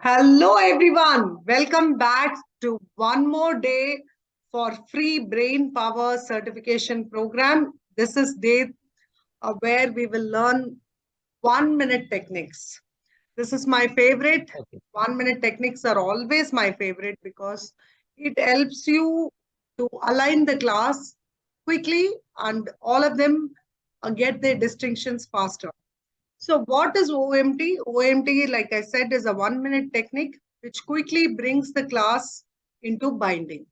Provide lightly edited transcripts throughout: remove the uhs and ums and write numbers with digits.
Hello everyone, welcome back to one more day for free brain power certification program. This is day where we will learn 1 minute techniques. This is my favorite. Okay. 1 minute techniques are always my favorite because it helps you to align the class quickly and all of them get their distinctions faster. So what is OMT? OMT, like I said, is a 1 minute technique which quickly brings the class into binding.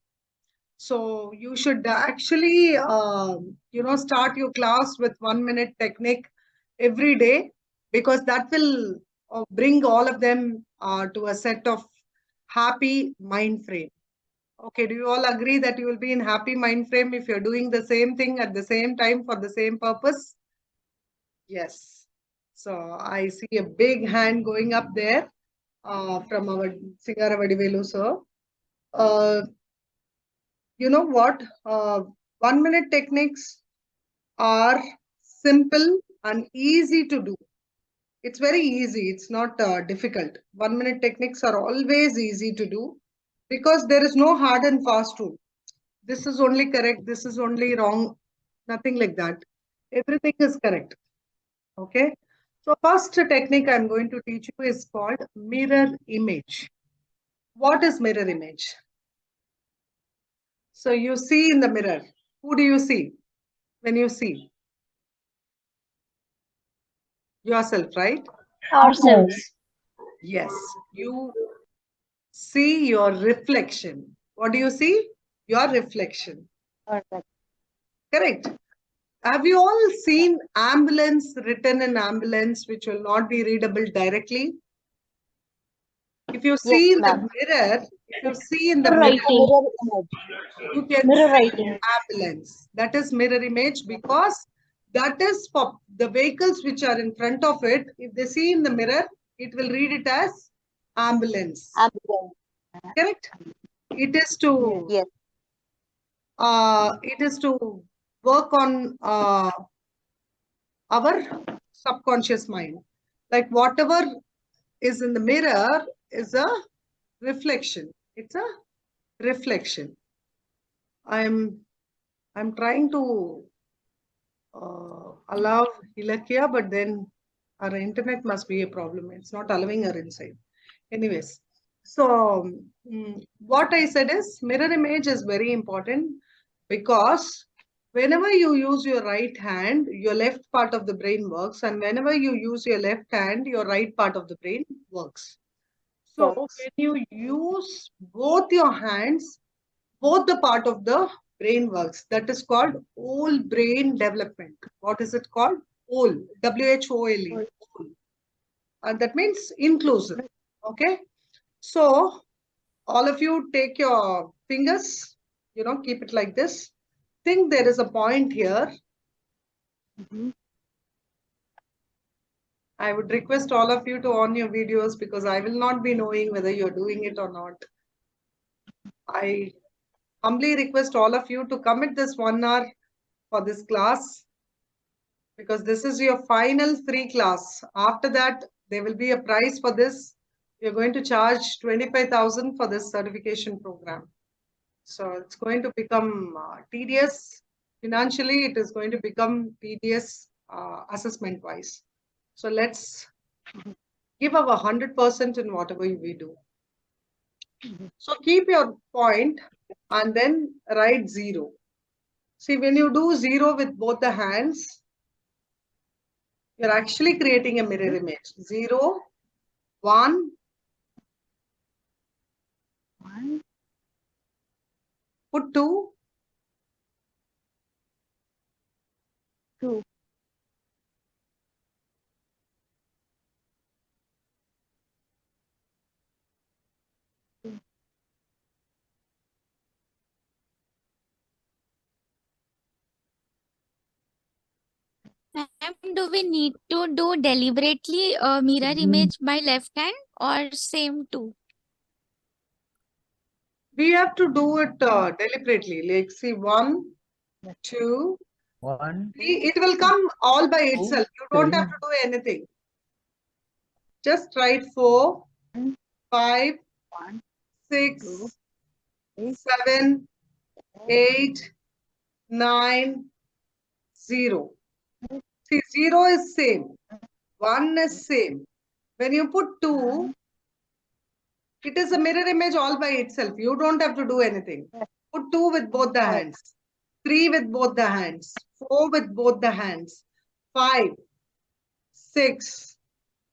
So you should actually, start your class with 1 minute technique every day because that will bring all of them to a set of happy mind frame. Okay, do you all agree that you will be in happy mind frame if you're doing the same thing at the same time for the same purpose? Yes. So I see a big hand going up there from our Singara Vadivelu sir. Uh, you know what? 1 minute techniques are simple and easy to do. It's very easy. It's not difficult. 1 minute techniques are always easy to do because there is no hard and fast rule. This is only correct. This is only wrong. Nothing like that. Everything is correct. Okay. So first technique I'm going to teach you is called mirror image. What is mirror image? So you see in the mirror, who do you see when you see? Yourself, right? Ourselves. Yes. You see your reflection. What do you see? Your reflection. Perfect. Correct. Have you all seen ambulance written in ambulance, which will not be readable directly? If you Yes, see in the ma'am. mirror, if you see in the Mirror mirror, writing. Mirror image. you can Mirror see writing. ambulance. That is mirror image because that is for the vehicles which are in front of it. If they see in the mirror, it will read it as ambulance. Ambulance. Correct? It is Yes. to work on our subconscious mind. Like whatever is in the mirror is a reflection. It's a reflection. I'm trying to allow Hilakya, but then our internet must be a problem. It's not allowing her inside. Anyways, so what I said is mirror image is very important because whenever you use your right hand, your left part of the brain works, and whenever you use your left hand, your right part of the brain works. So Yes. when you use both your hands, both the part of the brain works. That is called whole brain development. What is it called? Whole. WHOLE. Whole. And that means inclusive. Okay. So all of you take your fingers, keep it like this. Think there is a point here. I would request all of you to on your videos because I will not be knowing whether you're doing it or not. I humbly request all of you to commit this 1 hour for this class because this is your final free class. After that, there will be a price for this. You're going to charge 25,000 for this certification program. So it's going to become tedious. Financially, it is going to become tedious assessment wise. So let's give our 100% in whatever we do. So keep your point and then write 0. See, when you do 0 with both the hands, you're actually creating a mirror image. 0, 1, 1, put 2, 2. Ma'am, do we need to do deliberately a mirror image by left hand or same too? we have to do it deliberately. Like, see, 1, 2, 1, 3. It will come all by 2, itself. You don't have 3. to do anything. Just write 4, 5, 1, 6, 2, 3, 7, 8, 9, 0. See, 0 is same. 1 is same. When you put 2, it is a mirror image all by itself. You don't have to do anything. Put 2 with both the hands. 3 with both the hands. 4 with both the hands. 5, 6,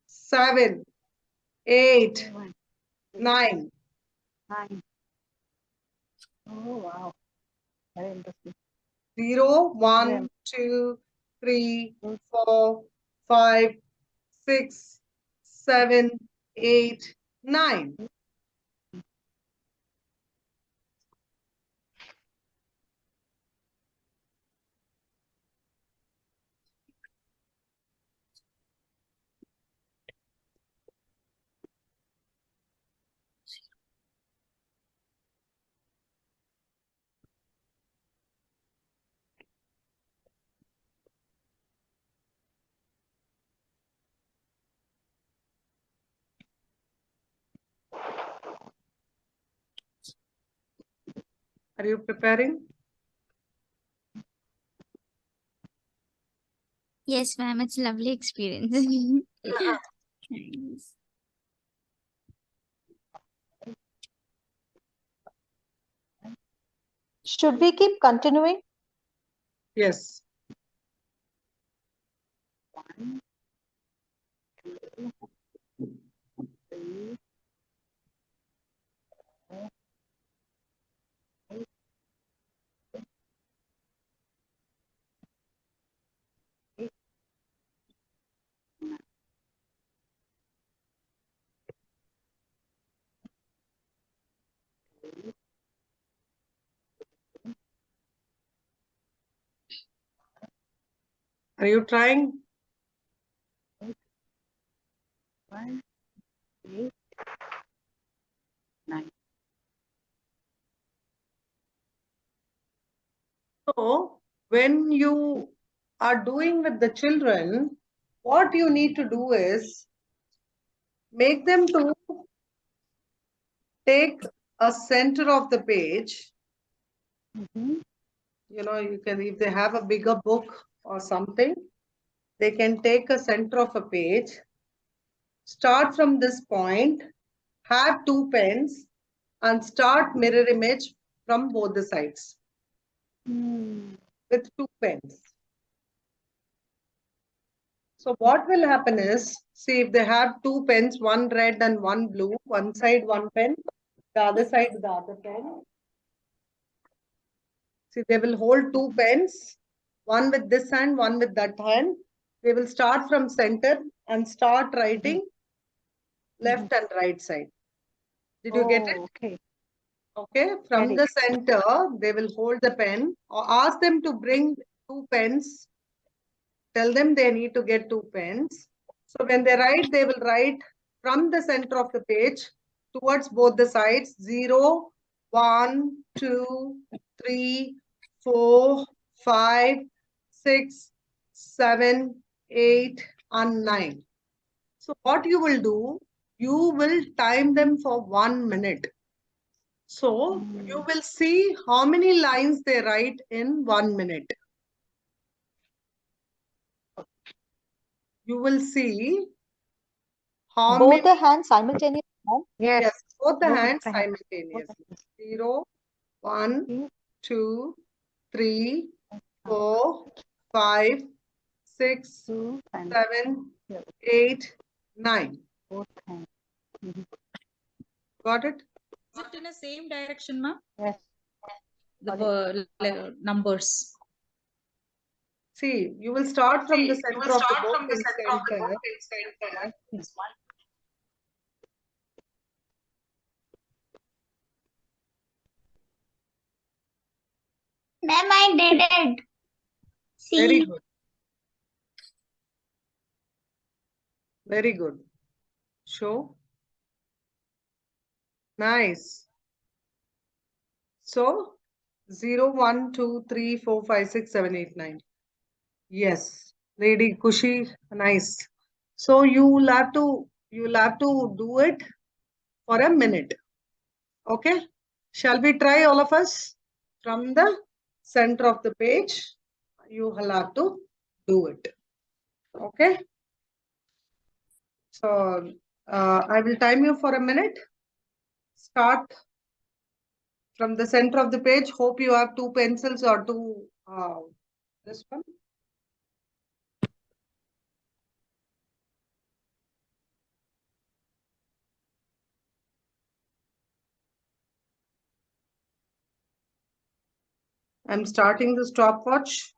7, 8, 7, 9. 9. Oh, wow. Very interesting. 0, 1, 2, 3, 4, 5, 6, 7, 8, 9. Are you preparing? Yes, ma'am. It's a lovely experience. Nice. Should we keep continuing? Yes. 1, 2, 3, 4, 8, Are you trying? 1, 8, 9. So, when you are doing with the children, what you need to do is make them to take a center of the page. Mhm. You know, you can, if they have a bigger book or something, they can take a center of a page, start from this point, have 2 pens, and start mirror image from both the sides with 2 pens. So what will happen is, see, if they have 2 pens, one red and one blue, one side one pen, the other side the other pen. See, they will hold 2 pens, one with this hand, one with that hand. They will start from center and start writing left and right side. Did you get it? Oh, okay. Okay, from Get it. the center, they will hold the pen or ask them to bring 2 pens. Tell them they need to get 2 pens. So when they write, they will write from the center of the page towards both the sides 0, 1, 2, 3, 4, 5, 6, 7, 8, and 9. So what you will do, you will time them for 1 minute. So you will see how many lines they write in 1 minute. You will see how Both many. the hands simultaneously. Yes. Yes, both the Both hands the hands. simultaneously. 0, 1, 2, 3, 4, 5, 6, 2 and 7, 8, 9. both hands. Got it? Is it in the same direction, ma'am? Yes. The numbers. See, you will start from the center of the book in center. Ma'am, I did it. Very See. good. Very good. Show. Nice. So, 0, 1, 2, 3, 4, 5, 6, 7, 8, 9. Yes, Lady Kushi, nice. So you'll have to do it for a minute. Okay. Shall we try all of us? From the center of the page, you will have to do it. Okay. So I will time you for a minute. Start from the center of the page. Hope you have 2 pencils or 2, this one. I'm starting the stopwatch.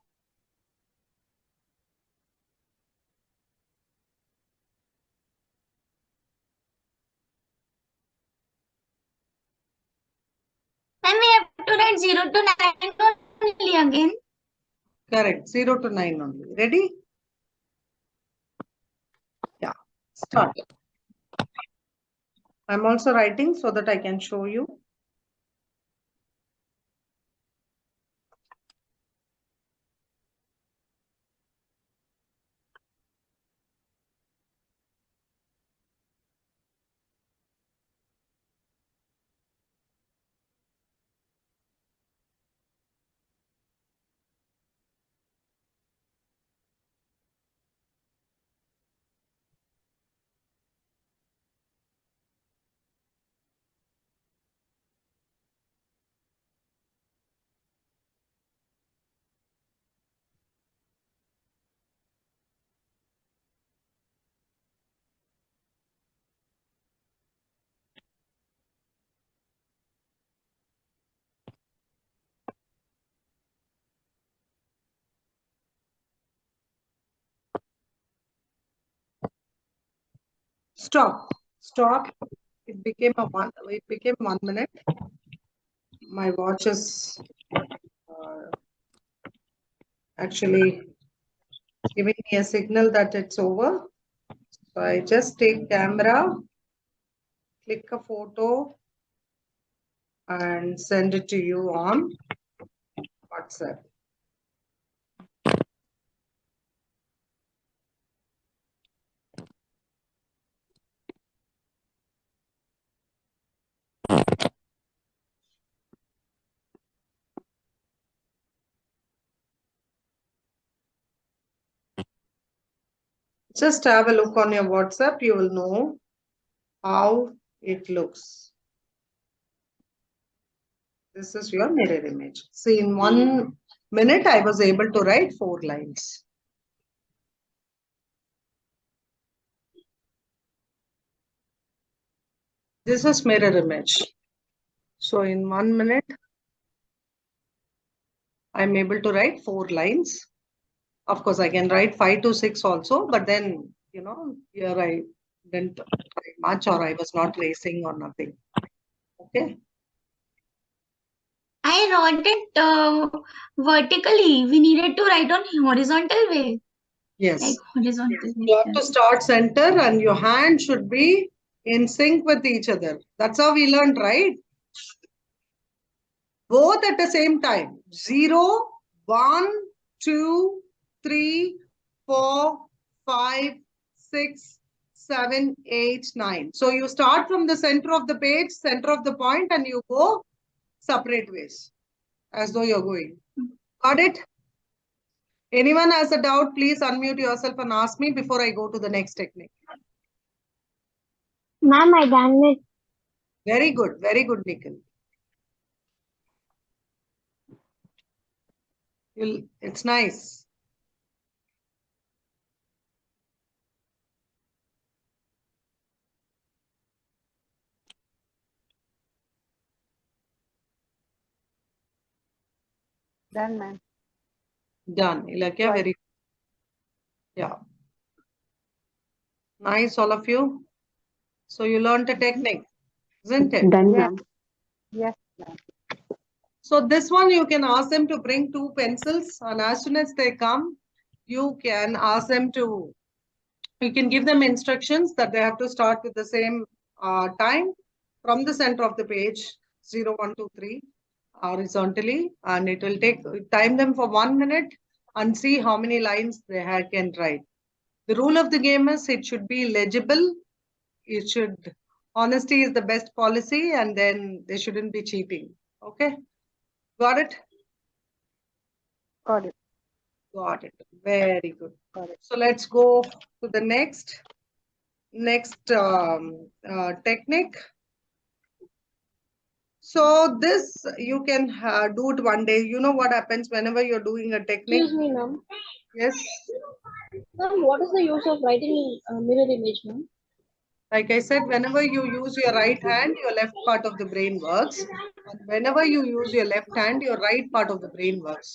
Then we have to write 0 to 9 only again. Correct. 0 to 9 only. Ready? Yeah. Start. I'm also writing so that I can show you. Stop. Stop. It became 1 minute. My watch is actually giving me a signal that it's over. So I just take camera, click a photo and send it to you on WhatsApp. Just have a look on your WhatsApp. You will know how it looks. This is your mirror image. See, in 1 minute, I was able to write 4 lines. This is mirror image. So in 1 minute, I'm able to write 4 lines. Of course, I can write 5 to 6 also, but then, here I didn't write much or I was not racing or nothing. Okay. I wrote it vertically. We needed to write on horizontal way. Yes. Like horizontal way. You have to start center and your hand should be in sync with each other. That's how we learned, right? Both at the same time. 0, 1, 2, 3, 4, 5, 6, 7, 8, 9. So you start from the center of the page, center of the point, and you go separate ways as though you're going. Got it? Anyone has a doubt, please unmute yourself and ask me before I go to the next technique. Ma'am, I done it. Very good, Nikhil. It's nice. Done, ma'am. Done. Ilakya, Right. very yeah. Nice, all of you. So you learned a technique, isn't it? Done, Yes. ma'am. Yes, ma'am. So this one you can ask them to bring 2 pencils, and as soon as they come, you can ask them to, you can give them instructions that they have to start with the same time from the center of the page, 0, 1, 2, 3, horizontally, and it will time them for 1 minute and see how many lines they can write. The rule of the game is it should be legible, it should Honesty is the best policy, and then there shouldn't be cheating. Okay, got it? Got it. Got it. Very good. Got it. So let's go to the next technique. So this you can do it one day. You know what happens whenever you're doing a technique? Excuse me, ma'am. Yes. Ma'am, what is the use of writing in mirror image, ma'am? Like I said, whenever you use your right hand, your left part of the brain works. And whenever you use your left hand, your right part of the brain works.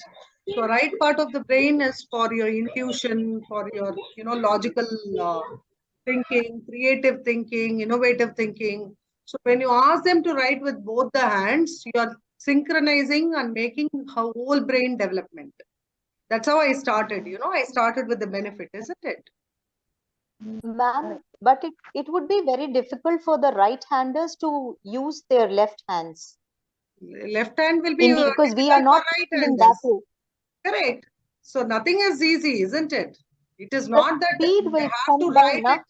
So right part of the brain is for your intuition, for your, logical thinking, creative thinking, innovative thinking. So when you ask them to write with both the hands, you are synchronizing and making a whole brain development. That's how I started. I started with the benefit, isn't it? Ma'am, but it would be very difficult for the right-handers to use their left hands Left hand will be because we difficult are not for trained in that right-handers. way. Correct. So nothing is easy, isn't it? It is The not that speed they will have to come by write enough.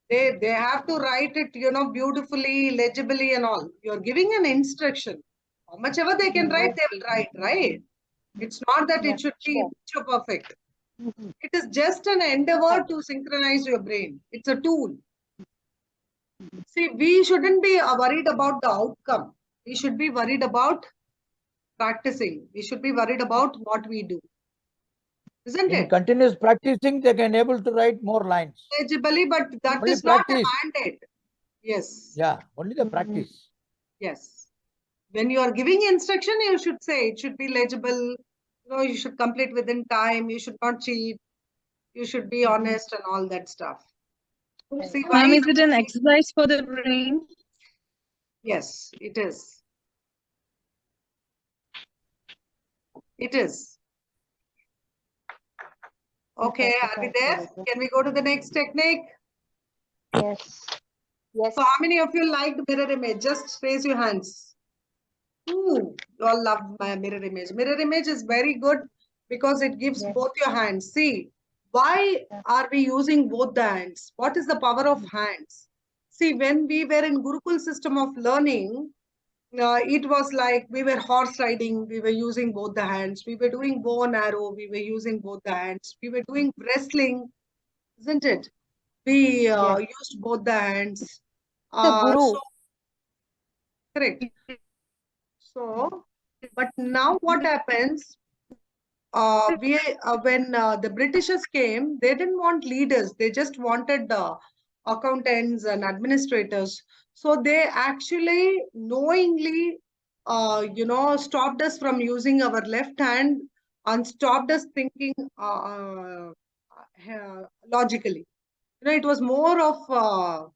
it. They have to write it, beautifully, legibly and all. You're giving an instruction. How much ever they can write, they will write, right? It's not that it should be Sure. picture perfect. Mhm. It is just an endeavor to synchronize your brain. It's a tool. See, we shouldn't be worried about the outcome. We should be worried about practicing. We should be worried about what we do. Isn't In it? continuous practicing, they can able to write more lines. Legibly, but that Only is not a practice. mandate. Yes. Yeah, only the practice. Yes. When you are giving instruction, you should say it should be legible. You should complete within time. You should not cheat. You should be honest and all that stuff. See, Ma'am, why? is it an exercise for the brain? Yes, it is. It is. Okay, are we there? Can we go to the next technique? Yes. Yes. So how many of you liked mirror image? Just raise your hands. Ooh, you all love my mirror image. Mirror image is very good because it gives Yes. both your hands. See, why are we using both the hands? What is the power of hands? See, when we were in Gurukul system of learning, it was like we were horse riding, we were using both the hands. We were doing bow and arrow, we were using both the hands. We were doing wrestling, isn't it? We used both the hands. The guru. So, correct. So, but now what happens? When the Britishers came, they didn't want leaders. They just wanted accountants and administrators. So they actually knowingly, stopped us from using our left hand and stopped us thinking logically. It was more of,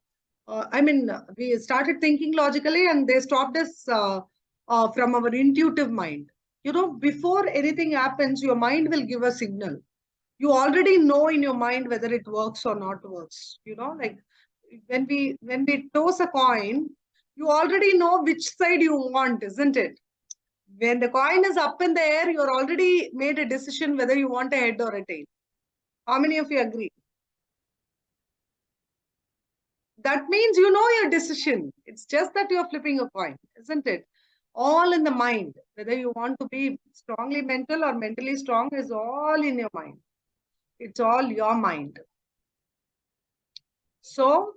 we started thinking logically and they stopped us from our intuitive mind. Before anything happens, your mind will give a signal. You already know in your mind whether it works or not works. Like when we toss a coin, you already know which side you want, isn't it? When the coin is up in the air, you're already made a decision whether you want a head or a tail. How many of you agree? That means you know your decision. It's just that you're flipping a coin, isn't it? All in the mind. Whether you want to be strongly mental or mentally strong is all in your mind. It's all your mind. So,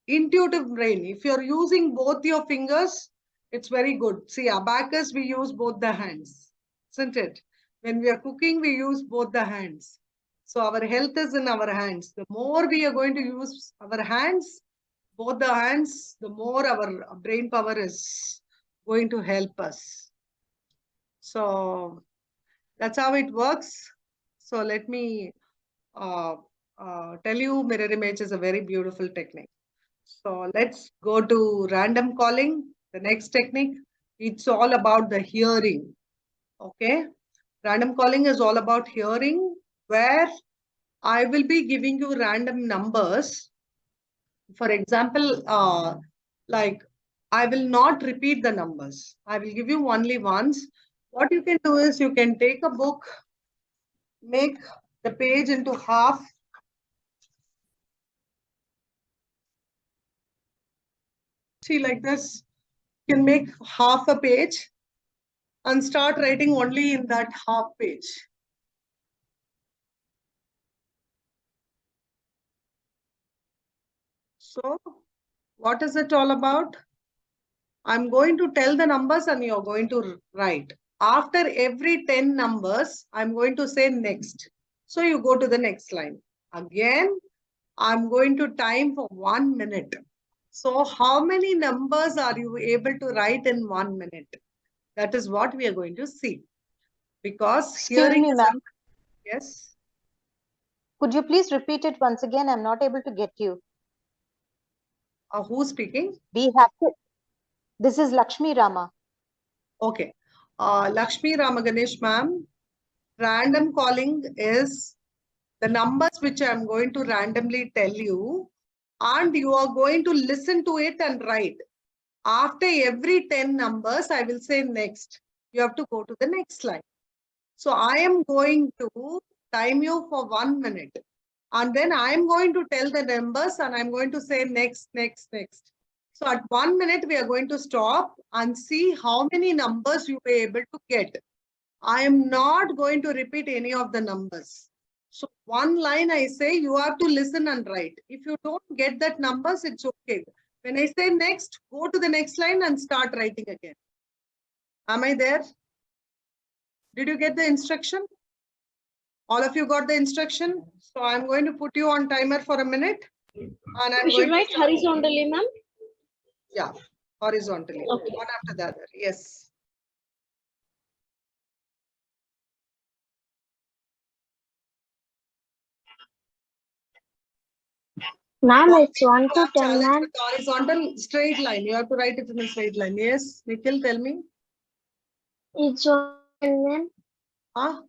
intuitive brain. If you're using both your fingers, it's very good. See, abacus, we use both the hands, isn't it? When we are cooking, we use both the hands. So our health is in our hands. The more we are going to use our hands, both the hands, the more our brain power is going to help us. So that's how it works. So let me tell you, mirror image is a very beautiful technique. So let's go to random calling, the next technique. It's all about the hearing. Okay. Random calling is all about hearing, where I will be giving you random numbers. For example, like I will not repeat the numbers. I will give you only once. What you can do is you can take a book, make the page into half, See, like this, you can make half a page and start writing only in that half page. So, what is it all about? I'm going to tell the numbers and you're going to write. After every 10 numbers, I'm going to say next. So you go to the next line. Again, I'm going to time for 1 minute. So how many numbers are you able to write in 1 minute? That is what we are going to see. Because Excuse hearing me, is ma'am. yes. Could you please repeat it once again? I'm not able to get you. Who's speaking? We have to. This is Lakshmi Rama. Okay. Lakshmi Ramaganesh ma'am, random calling is the numbers which I'm going to randomly tell you, and you are going to listen to it and write. After every 10 numbers, I will say next. You have to go to the next line. So I am going to time you for 1 minute. And then I'm going to tell the numbers and I'm going to say next, next, next. So at 1 minute, we are going to stop and see how many numbers you were able to get. I am not going to repeat any of the numbers. So one line I say, you have to listen and write. If you don't get that numbers, it's okay. When I say next, go to the next line and start writing again. Am I there? Did you get the instruction? All of you got the instruction? So I'm going to put you on timer for a minute. And I'm We should going write to horizontally, ma'am. yeah, horizontally. Okay. One after the other. Yes. Ma'am, it's 1 to 10, Challenge ma'am. with horizontal straight line. You have to write it in a straight line. Yes, Nikhil, tell me. It's 1 to 10, ma'am. Huh?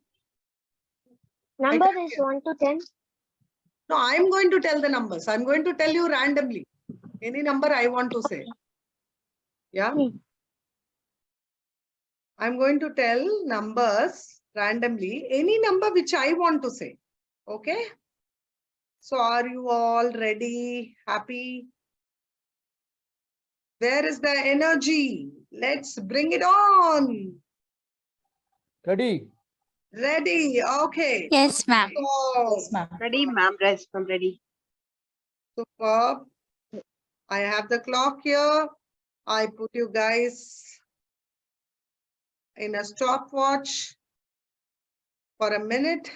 Number can't is 1 to 10. No, I'm going to tell the numbers. I'm going to tell you randomly. Any number I want to say. Yeah. Hmm. I'm going to tell numbers randomly. Any number which I want to say. Okay. So are you all ready? Happy? Where is the energy? Let's bring it on. Ready? Ready. Okay. Yes, ma'am. So, Ready, ma'am. Yes, I'm ready. superb. I have the clock here. I put you guys in a stopwatch for a minute.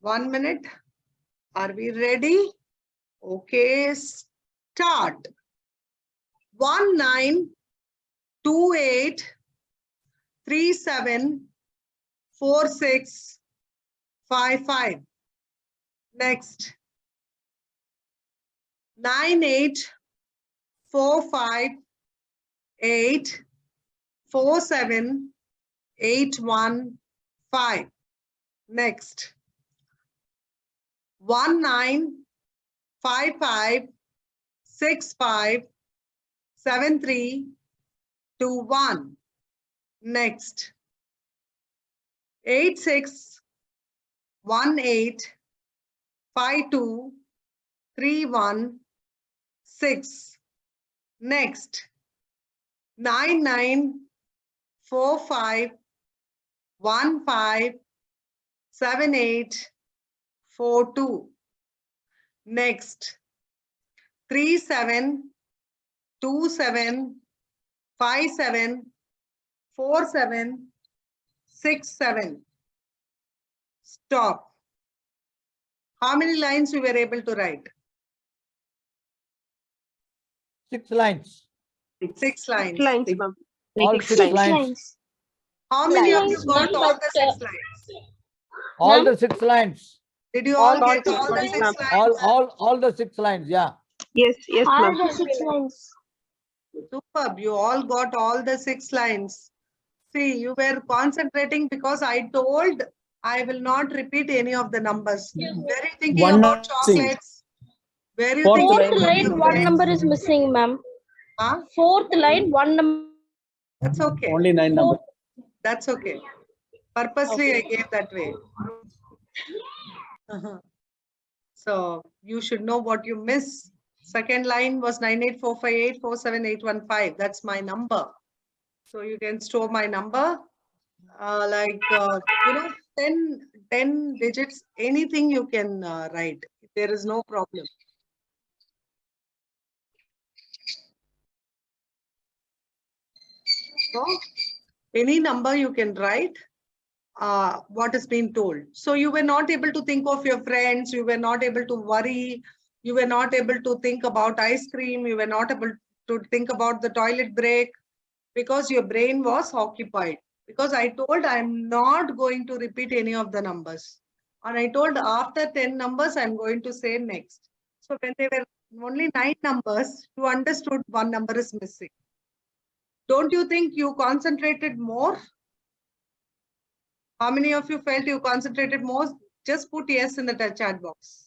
One minute. Are we ready? Okay, start. 1928374655. Next. 98458478115. Next. 1955657321. Next. 8618523116. Next. 9945157842. Next. 3727574767. Stop. How many lines you were able to write? 6 lines. 6 lines. Six lines, ma'am. All Six 6 lines. lines. How many of Lines, you got ma'am, all but, the 6 lines? All Ma'am? the 6 lines. Did you all all get six all the lines, 6 ma'am. lines? All the 6 lines. Yeah. Yes, yes, All ma'am. the 6 lines. Superb. You all got all the 6 lines. See, you were concentrating because I told I will not repeat any of the numbers. Were you thinking One about missing. chocolates? Were you Fourth thinking Fourth line. about line, your what friends? number is missing, ma'am? Huh? Fourth line, one number. That's okay. Only 9 numbers. That's okay. Purposely Okay. I gave that way. So you should know what you miss. Second line was 98458478115. That's my number. So you can store my number. 10 digits, anything you can write. There is no problem. So any number you can write what has been told. So you were not able to think of your friends, you were not able to worry, you were not able to think about ice cream, you were not able to think about the toilet break because your brain was occupied. Because I told I'm not going to repeat any of the numbers. And I told after 10 numbers, I'm going to say next. So when there were only 9 numbers, you understood one number is missing. Don't you think you concentrated more? How many of you felt you concentrated more? Just put yes in the chat box.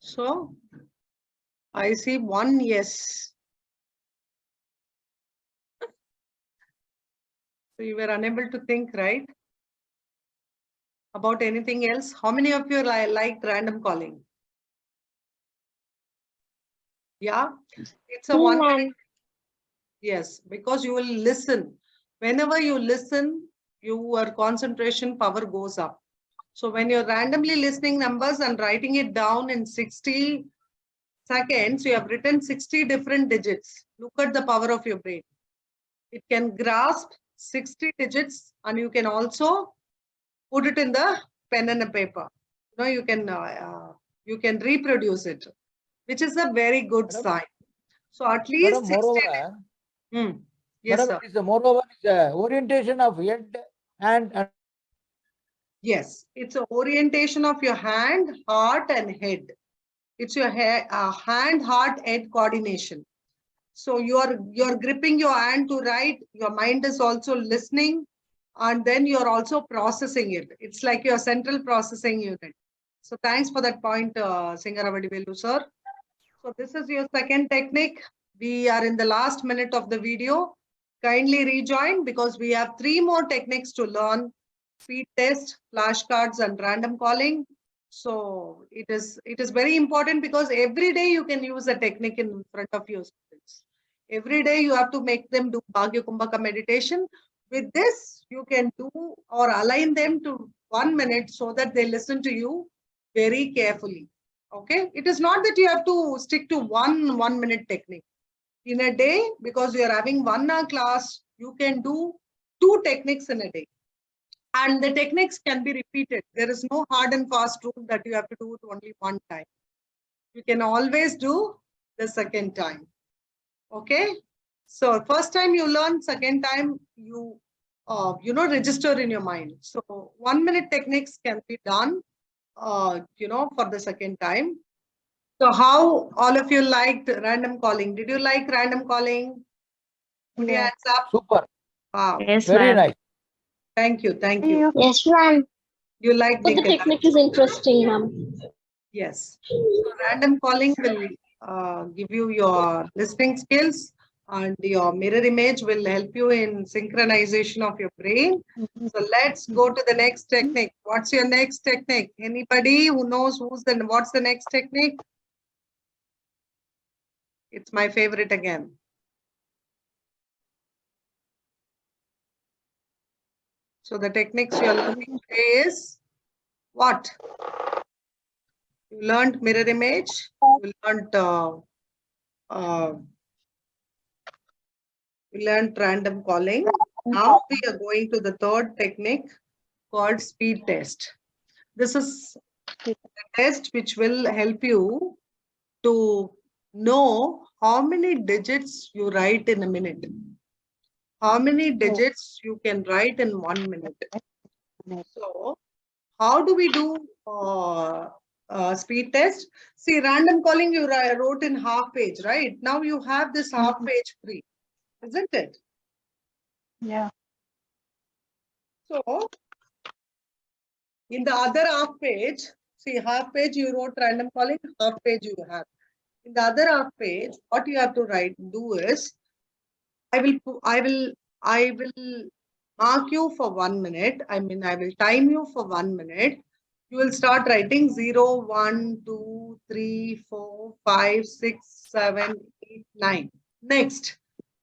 So I see one yes. So you were unable to think, right? About anything else? How many of you liked random calling? Yeah, it's a 1 minute. Yes, because you will listen. Whenever you listen, your concentration power goes up. So when you're randomly listening numbers and writing it down in 60 seconds, you have written 60 different digits. Look at the power of your brain. It can grasp 60 digits and you can also put it in the pen and a paper. You can reproduce it, which is a very good sign. So at least 60. Moreover, Yes, sir. moreover, is orientation of head, hand, and Yes, it's an orientation of your hand, heart, and head. It's your hand, heart, head coordination. So you're gripping your hand to write. Your mind is also listening, and then you're also processing it. It's like your central processing unit. So thanks for that point, Singaravadi sir. So this is your second technique. We are in the last minute of the video. Kindly rejoin because we have 3 more techniques to learn: speed test, flashcards, and random calling. So it is very important because every day you can use a technique in front of your students. Every day you have to make them do Bhagya Kumbhaka meditation. With this, you can do or align them to 1 minute so that they listen to you very carefully. Okay, it is not that you have to stick to one minute technique. In a day, because you are having 1 hour class, you can do 2 techniques in a day. And the techniques can be repeated. There is no hard and fast rule that you have to do it only 1 time. You can always do the second time. Okay. So first time you learn, second time you register in your mind. So 1 minute techniques can be done for the second time. So how all of you liked random calling? Did you like random calling? Put your hands up. super. Yes, Very ma'am. nice. Thank you. Thank you. Yes, ma'am. You like But the technique is interesting, ma'am. Yes. So random calling will give you your listening skills, and your mirror image will help you in synchronization of your brain. So let's go to the next technique. What's your next technique? Anybody who knows what's the next technique? It's my favorite again. So the techniques you are learning today is what? You learned mirror image. You learned random calling. Now we are going to the third technique called speed test. This is a test which will help you to know how many digits you write in a minute. How many digits you can write in 1 minute. So, how do we do speed test? See, random calling you wrote in half page, right? Now you have this half page free, isn't it? Yeah. So, in the other half page, see, half page you wrote random calling, half page you have. In the other half page, what you have to do is, I will mark you for 1 minute. I mean, I will time you for 1 minute. You will start writing 0, 1, 2, 3, 4, 5, 6, 7, 8, 9. Next,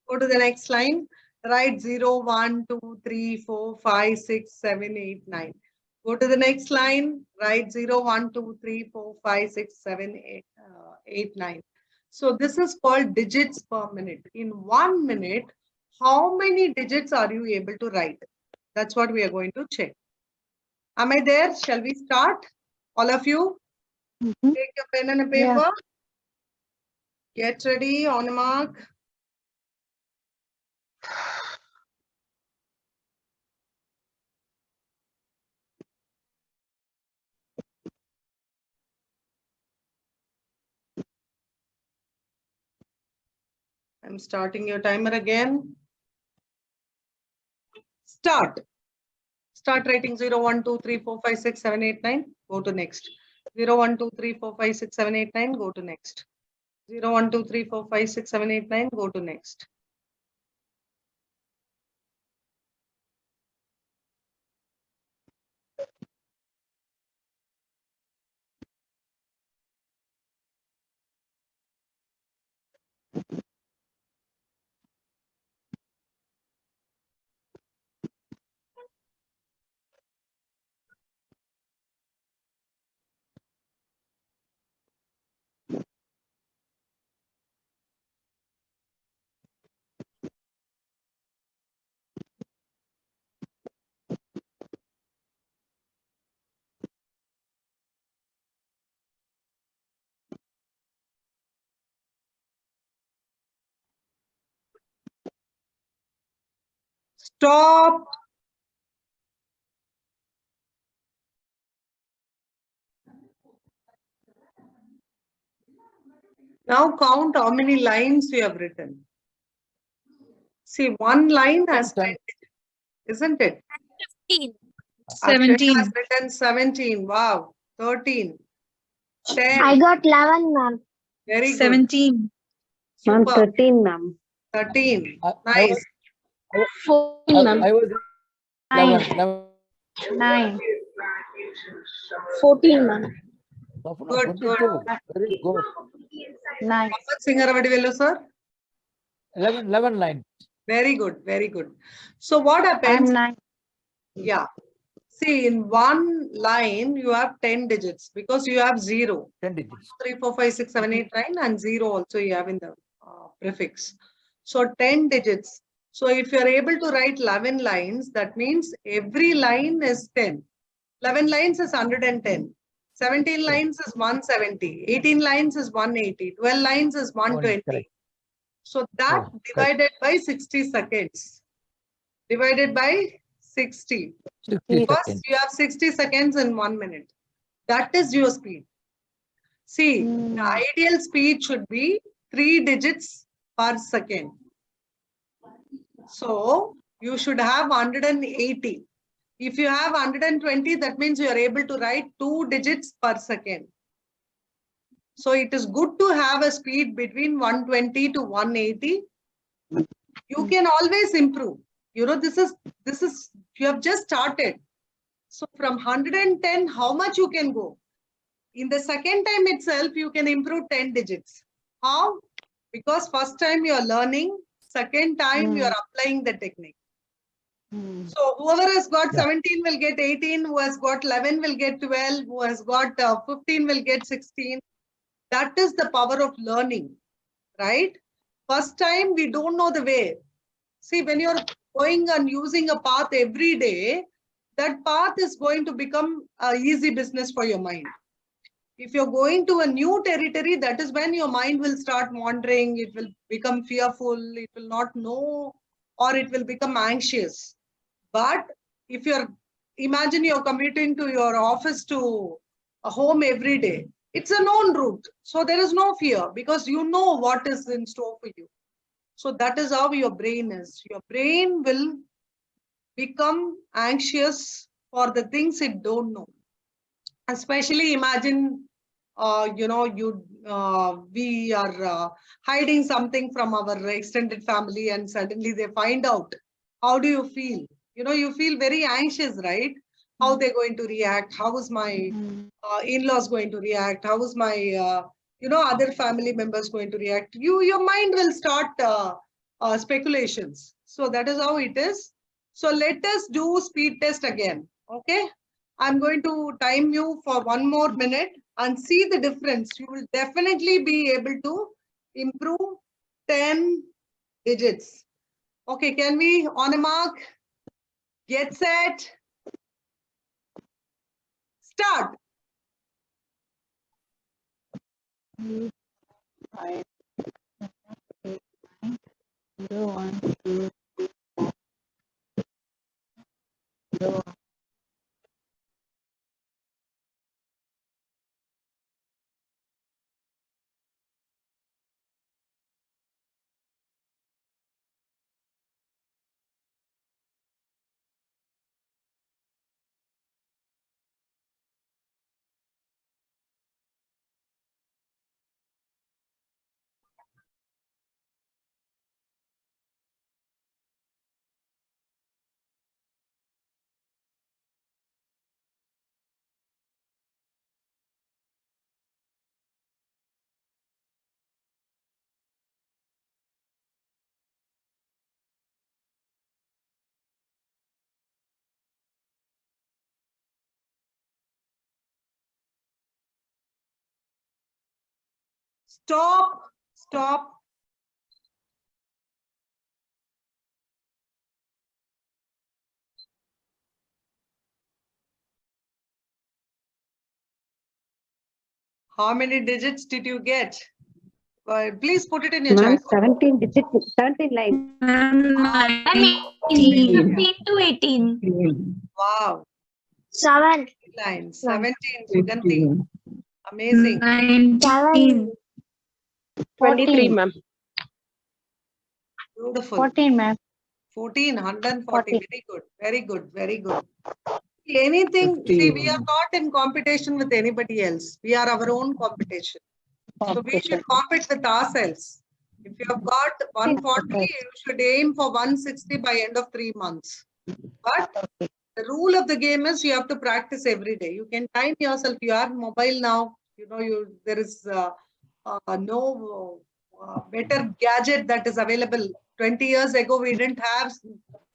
go to the next line. Write 0, 1, 2, 3, 4, 5, 6, 7, 8, 9. Go to the next line. Write 0, 1, 2, 3, 4, 5, 6, 7, 8, 9. So this is called digits per minute. In 1 minute, how many digits are you able to write? That's what we are going to check. Am I there? Shall we start? All of you? Take a pen and a paper. Get ready on a mark. I'm starting your timer again. Start. Start writing 0, 1, 2, 3, 4, 5, 6, 7, 8, 9. Go to next. 0, 1, 2, 3, 4, 5, 6, 7, 8, 9. Go to next. 0, 1, 2, 3, 4, 5, 6, 7, 8, 9. Go to next. Stop. Now count how many lines you have written. See, one line has 10, isn't it? 15. 17. Has written 17. Wow. 13. 10. I got 11, ma'am. Very good. 17. Ma'am, Super. 13, ma'am. 13. I Nice. 14, ma'am. I was 11. 9. 14, ma'am. Good, 22. Very good. 9. Singer Vadivellu, sir. 11 lines. Very good. Very good. So what happens? I'm 9. Yeah. See, in one line, you have 10 digits because you have 0. 10 digits. 3, 4, 5, 6, 7, 8, 9 and 0 also you have in the prefix. So 10 digits. So if you are able to write 11 lines, that means every line is 10. 11 lines is 110. 17 lines is 170. 18 lines is 180. 12 lines is 120. Correct. So that Oh, divided by 60 seconds. Divided by 60. 60 Because seconds. you have 60 seconds in 1 minute. That is your speed. See, the ideal speed should be 3 digits per second. So you should have 180. If you have 120, that means you are able to write 2 digits per second. So it is good to have a speed between 120 to 180. You can always improve. You know, this is you have just started. So from 110, how much you can go? In the second time itself, you can improve 10 digits. How? Because first time you are learning, second time you are applying the technique. So whoever has got Yeah. 17 will get 18, who has got 11 will get 12, who has got 15 will get 16. That is the power of learning, right? First time we don't know the way. See, when you're going and using a path every day, that path is going to become an easy business for your mind. If you're going to a new territory, that is when your mind will start wandering, it will become fearful, it will not know, or it will become anxious. But if imagine you're commuting to your office to a home every day, it's a known route. So there is no fear because you know what is in store for you. So that is how your brain is. Your brain will become anxious for the things it don't know. Especially imagine, we are hiding something from our extended family and suddenly they find out. How do you feel? You feel very anxious, right? How they're going to react? How is my in-laws going to react? How is my, other family members going to react? Your mind will start speculations. So that is how it is. So let us do speed test again. Okay. I'm going to time you for 1 more minute and see the difference. You will definitely be able to improve 10 digits. Okay, can we on a mark, get set, start. 5, 8, 9, 0, 1, 2, 0. Stop, stop. How many digits did you get? Please put it in your Ma'am, chat. 17 digits, 17 lines. 15 to 18. Wow, 7. lines, Nine. 17, Suganti. Amazing. 7. 23, 14. ma'am. Beautiful. 14, ma'am. 14, 140. 14. Very good. Very good. Very good. Anything, see, we are not in competition with anybody else. We are our own competition. So we should compete with ourselves. If you have got 140, you should aim for 160 by end of 3 months. But the rule of the game is you have to practice every day. You can time yourself. You have mobile now. There is no better gadget that is available. 20 years ago, we didn't have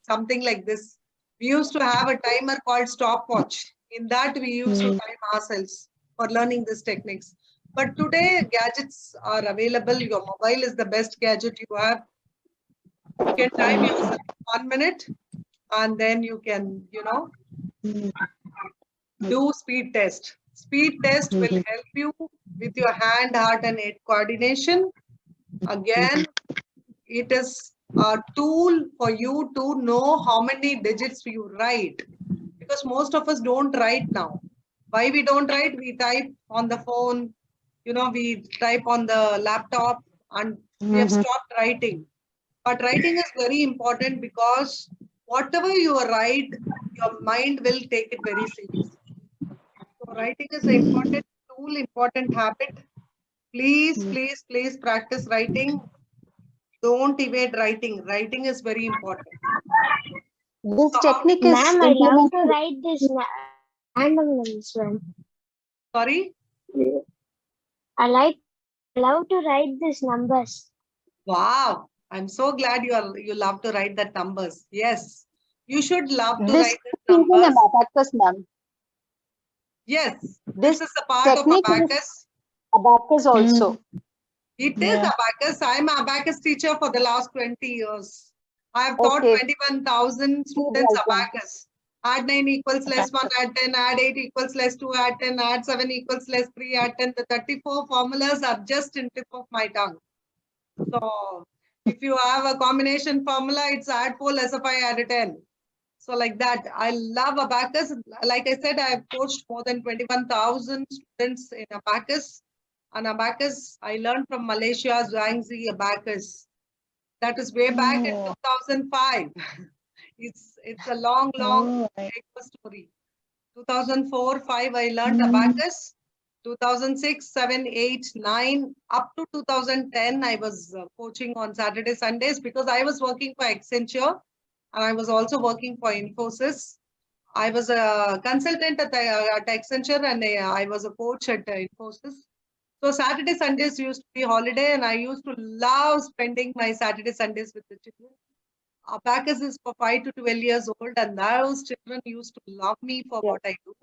something like this. We used to have a timer called stopwatch. In that, we used to time ourselves for learning these techniques. But today, gadgets are available. Your mobile is the best gadget you have. You can time yourself 1 minute and then you can, do speed test. Speed test will help you with your hand, heart, and head coordination. Again, it is a tool for you to know how many digits you write. Because most of us don't write now. Why we don't write? We type on the phone, we type on the laptop and we have stopped writing. But writing is very important because whatever you write, your mind will take it very seriously. So writing is an important tool, important habit. Please, please, please practice writing. Don't evade writing. Writing is very important. This So technique is Ma'am, I love to implemented. write this random numbers, ma'am. sorry. I love to write these numbers. Wow. I'm so glad you love to write that numbers. Yes. You should love to This write the is in numbers. abacus, ma'am. Yes, This this is a part of technique is abacus. abacus also. It is Yeah. abacus. I'm an abacus teacher for the last 20 years. I have taught Okay. 21,000 Please students write down. abacus. Add 9 equals less 1, add 10, add 8 equals less 2, add 10, add 7 equals less 3, add 10. The 34 formulas are just in tip of my tongue. So if you have a combination formula, it's add 4 less 5, add 10. So like that, I love abacus. Like I said, I have coached more than 21,000 students in abacus. And abacus, I learned from Malaysia, Zhuangzi abacus. That is way back in 2005. It's a long story. 2004, 5, I learned abacus. 2006, 7, 8, 9, up to 2010, I was coaching on Saturday, Sundays because I was working for Accenture and I was also working for Infosys. I was a consultant at Accenture and I was a coach at Infosys. So Saturday, Sundays used to be holiday and I used to love spending my Saturday, Sundays with the children. Abacus is for 5 to 12 years old and those children used to love me for what I do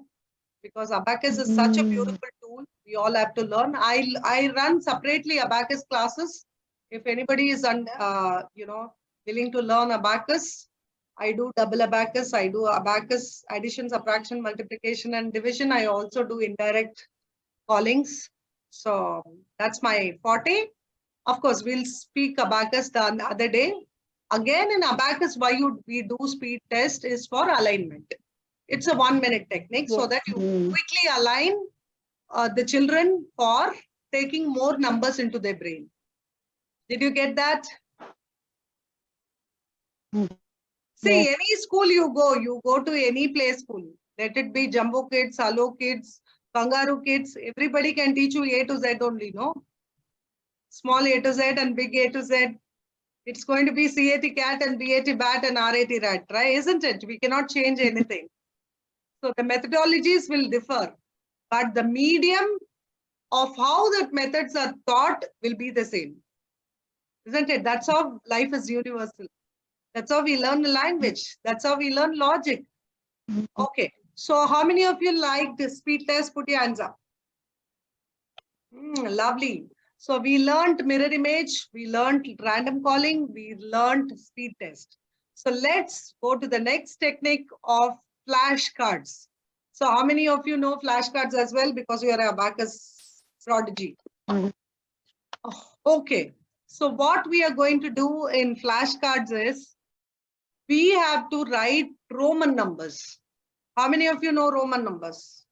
because abacus is such a beautiful tool. We all have to learn. I run separately abacus classes. If anybody is willing to learn abacus, I do double abacus. I do abacus addition, subtraction, multiplication, and division. I also do indirect callings. So that's my forte. Of course, we'll speak abacus the other day. Again, in abacus, why we do speed test is for alignment. It's a 1-minute technique so that you quickly align the children for taking more numbers into their brain. Did you get that? See, any school you go to any play school. Let it be Jumbo Kids, Hello Kids, Kangaroo Kids. Everybody can teach you A to Z only, no? Small A to Z and big A to Z. It's going to be CAT cat and BAT bat and RAT rat, right? Isn't it? We cannot change anything. So the methodologies will differ, but the medium of how that methods are taught will be the same. Isn't it? That's how life is universal. That's how we learn the language. That's how we learn logic. Okay. So how many of you like the speed test? Put your hands up. Lovely. So we learned mirror image, we learned random calling, we learned speed test. So let's go to the next technique of flashcards. So how many of you know flashcards as well because you are a abacus prodigy? Okay. So what we are going to do in flashcards is we have to write Roman numbers. How many of you know Roman numbers?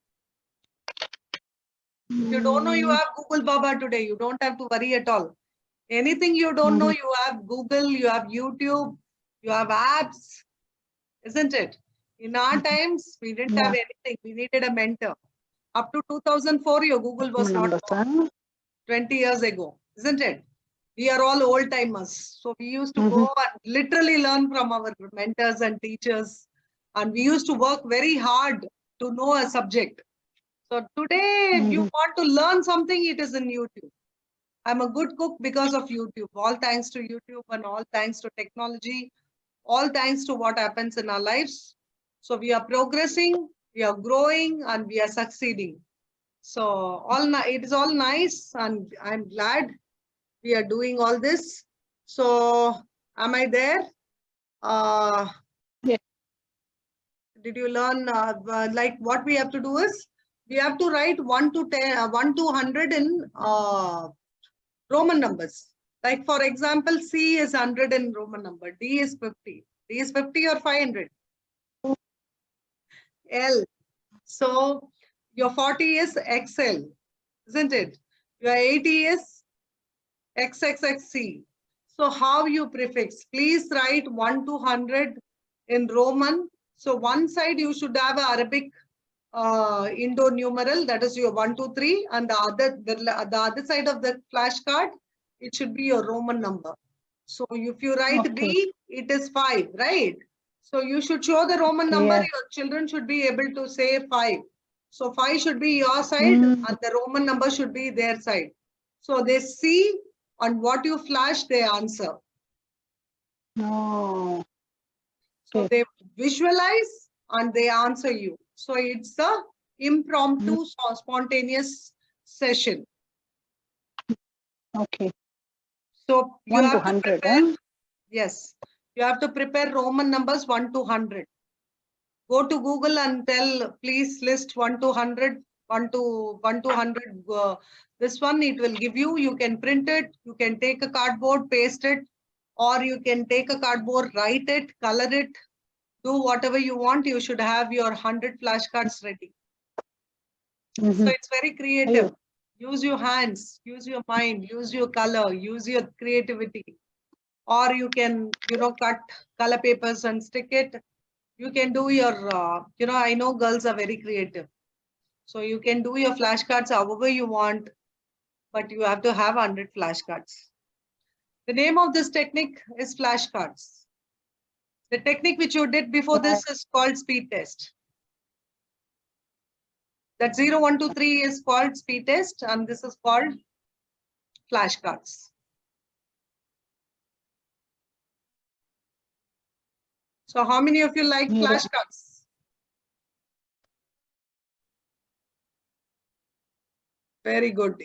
If you don't know, you have Google Baba today. You don't have to worry at all. Anything you don't know, you have Google, you have YouTube, you have apps, isn't it? In our times, we didn't have anything. We needed a mentor. Up to 2004, your Google was not born. 20 years ago, isn't it? We are all old timers. So we used to go and literally learn from our mentors and teachers. And we used to work very hard to know a subject. So today, if you want to learn something, it is in YouTube. I'm a good cook because of YouTube. All thanks to YouTube and all thanks to technology. All thanks to what happens in our lives. So we are progressing, we are growing, and we are succeeding. So it is all nice, and I'm glad we are doing all this. So am I there? Did you learn like what we have to do is we have to write 1 to 10, 1 to 100 in Roman numbers. Like for example, C is 100 in Roman number, D is 50. D is 50 or 500? L. So your 40 is XL, isn't it? Your 80 is XXXC. So how you prefix? Please write 1 to 100 in Roman. So one side you should have Arabic Indo numeral, that is your 1, 2, 3, and the other side of the flashcard, it should be your Roman number. So if you write B, it is 5, right? So you should show the Roman number. Your children should be able to say 5. So 5 should be your side and the Roman number should be their side. So they see on what you flash, they answer. No. So visualize and they answer you. So it's a impromptu spontaneous session. Okay. So you 1 to have to 100. prepare, yes, you have to prepare Roman numbers 1 to 100. Go to Google and tell, please list 1 to 100, 1 to 100. This one it will give you. You can print it. You can take a cardboard, paste it, or you can take a cardboard, write it, color it, do whatever you want. You should have your 100 flashcards ready. So it's very creative. Use your hands, use your mind, use your color, use your creativity. Or you can, cut color papers and stick it. You can do your, I know girls are very creative. So you can do your flashcards however you want, but you have to have 100 flashcards. The name of this technique is flashcards. The technique which you did before this is called speed test. That 0, 1, 2, 3 is called speed test, and this is called flashcards. So how many of you like flashcards? Very good.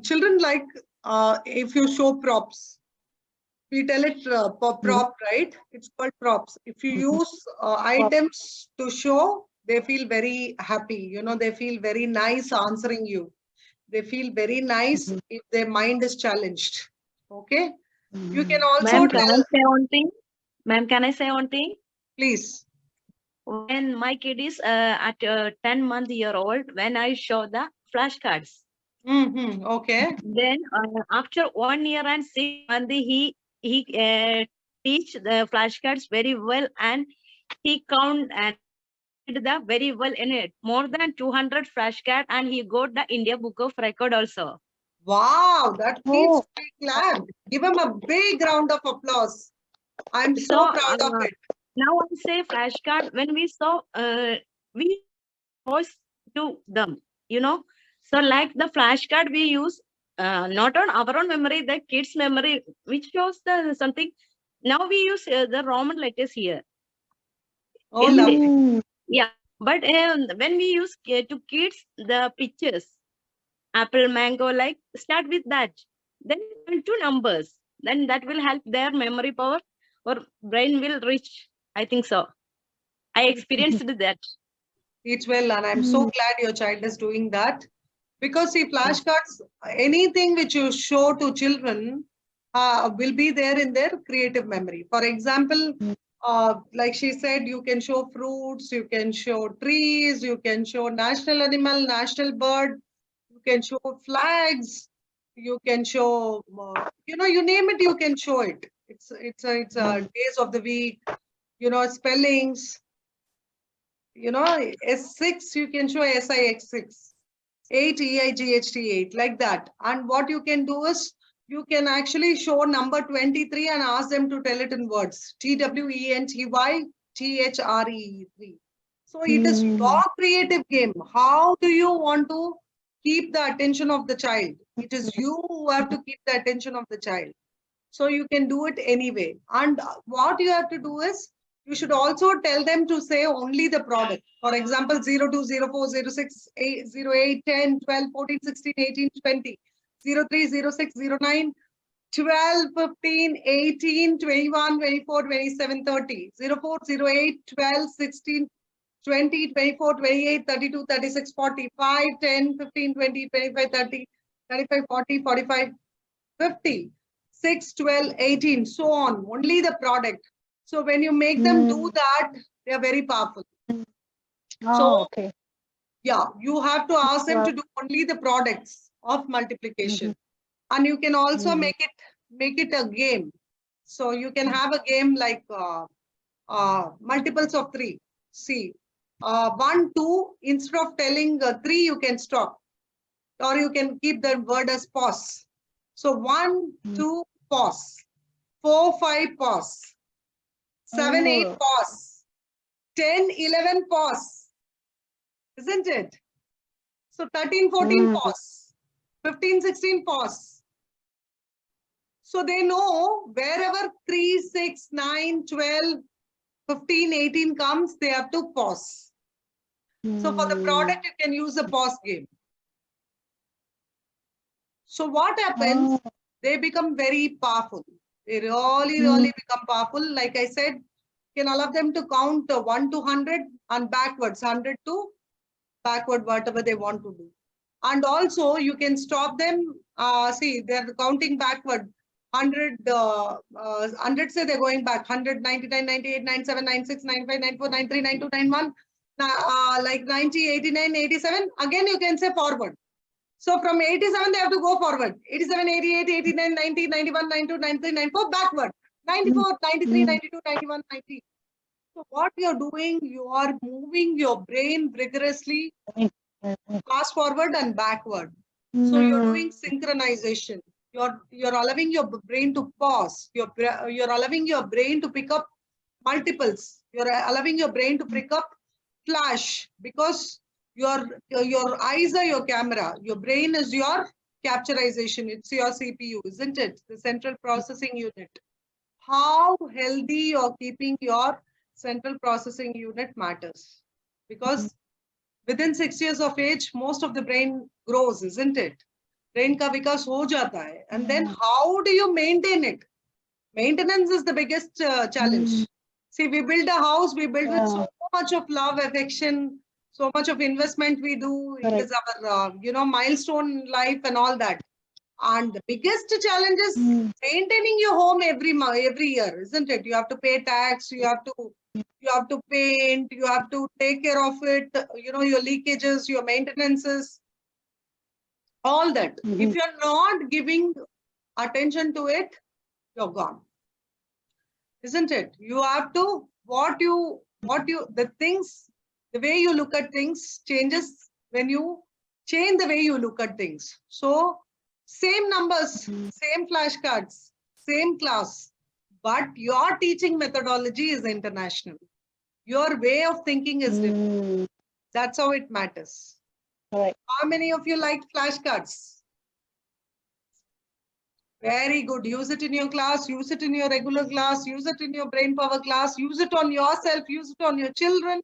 Children like if you show props. We tell it prop, right? It's called props. If you use items to show, they feel very happy. They feel very nice answering you. They feel very nice if their mind is challenged. Okay. You can also Ma'am, can I tell. say one thing? Ma'am, can I say one thing? Please. When my kid is at 10-month-old, when I show the flashcards. Okay. Then after 1 year and 6 months, he teach the flashcards very well, and he count and did the very well in it. More than 200 flashcard, and he got the India Book of Record also. Wow, that needs to be clapped. Give him a big round of applause. I'm so proud of it. Now I say flashcard, when we saw, we voice to them, So like the flashcard we use, not on our own memory, the kids' memory, which shows the something. Now we use the Roman letters here. Oh, lovely. Yeah, but when we use to kids, the pictures, apple, mango, like start with that. Then 2 numbers. Then that will help their memory power or brain will reach. I think so. I experienced that. It's well, and I'm so glad your child is doing that. Because see, flashcards, anything which you show to children will be there in their creative memory. For example, like she said, you can show fruits, you can show trees, you can show national animal, national bird, you can show flags, you can show, you name it, you can show it. It's days of the week, spellings. S6, you can show SIX6. 8, EIGHT 8, like that. And what you can do is, you can actually show number 23 and ask them to tell it in words. TWENTY THRE3. So it is your creative game. How do you want to keep the attention of the child? It is you who have to keep the attention of the child. So you can do it anyway. And what you have to do is, you should also tell them to say only the product. For example, 02, 04, 06, 08, 10, 12, 14, 16, 18, 20, 03, 06, 09, 12, 15, 18, 21, 24, 27, 30, 04, 08, 12, 16, 20, 24, 28, 32, 36, 45, 10, 15, 20, 25, 30, 35, 40, 45, 50, 6, 12, 18, so on. Only the product. So when you make them do that, they are very powerful. Okay. Yeah, you have to ask them to do only the products of multiplication. And you can also make it a game. So you can have a game like multiples of 3. See, 1, 2, instead of telling 3, you can stop. Or you can keep the word as pause. So 1, 2, pause. 4, 5, pause. 7, 8, pause. 10, 11, pause. Isn't it? So 13, 14, pause. 15, 16, pause. So they know wherever 3, 6, 9, 12, 15, 18 comes, they have to pause. So for the product, you can use a pause game. So what happens? They become very powerful. They really become powerful. Like I said, you can allow them to count 1 to 100 and backwards, 100 to backward, whatever they want to do. And also you can stop them. See, they're counting backward. 100 say they're going back. 100, 99, 98, 97, 96, 95, 94, 93, 92, 91. Like 90, 89, 87. Again, you can say forward. So from 87, they have to go forward. 87, 88, 89, 90, 91, 92, 93, 94, backward. 94, 93, 92, 91, 90. So what you're doing, you are moving your brain rigorously fast forward and backward. So you're doing synchronization. You're allowing your brain to pause. You're allowing your brain to pick up multiples. You're allowing your brain to pick up flash, because your eyes are your camera. Your brain is your capturization. It's your CPU, isn't it? The central processing unit. How healthy you're keeping your central processing unit matters, because within 6 years of age, most of the brain grows, isn't it? Brain ka vikas ho jata hai. And then how do you maintain it? Maintenance is the biggest challenge. See, we build a house, we build with so much of love, affection, so much of investment we do. It is our, milestone in life and all that. And the biggest challenge is maintaining your home every year, isn't it? You have to pay tax, you have to paint, you have to take care of it, your leakages, your maintenances, all that. If you're not giving attention to it, you're gone. Isn't it? You have to, the way you look at things changes when you change the way you look at things. So same numbers, same flashcards, same class, but your teaching methodology is international. Your way of thinking is different. That's how it matters. Right. How many of you like flashcards? Very good. Use it in your class, use it in your regular class, use it in your brain power class, use it on yourself, use it on your children.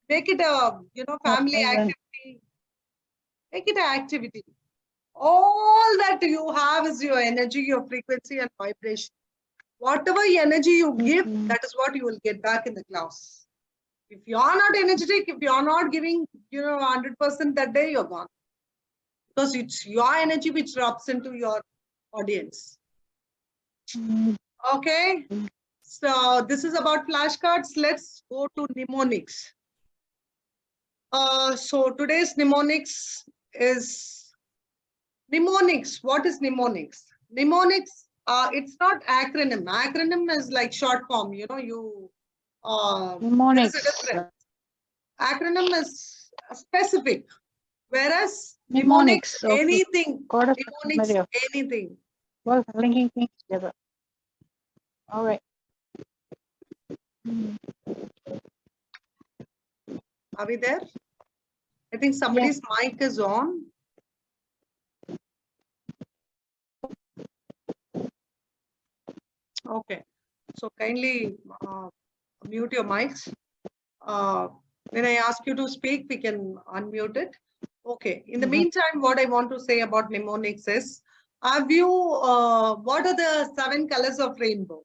Make it a, family activity. Make it an activity. All that you have is your energy, your frequency and vibration. Whatever energy you give, that is what you will get back in the class. If you are not energetic, if you are not giving, 100% that day, you're gone. Because it's your energy which rubs into your audience. Okay. So this is about flashcards. Let's go to mnemonics. So today's mnemonics is mnemonics. What is mnemonics? Mnemonics, it's not acronym. Acronym is like short form, there is a difference. Acronym is specific, whereas mnemonics, okay. anything, God of mnemonics, familiar. anything. Well, linking things together. All right. Are we there? I think somebody's mic is on. Okay. So kindly mute your mics. When I ask you to speak, we can unmute it. Okay. In the meantime, what I want to say about mnemonics is, have you, what are the 7 colors of rainbow?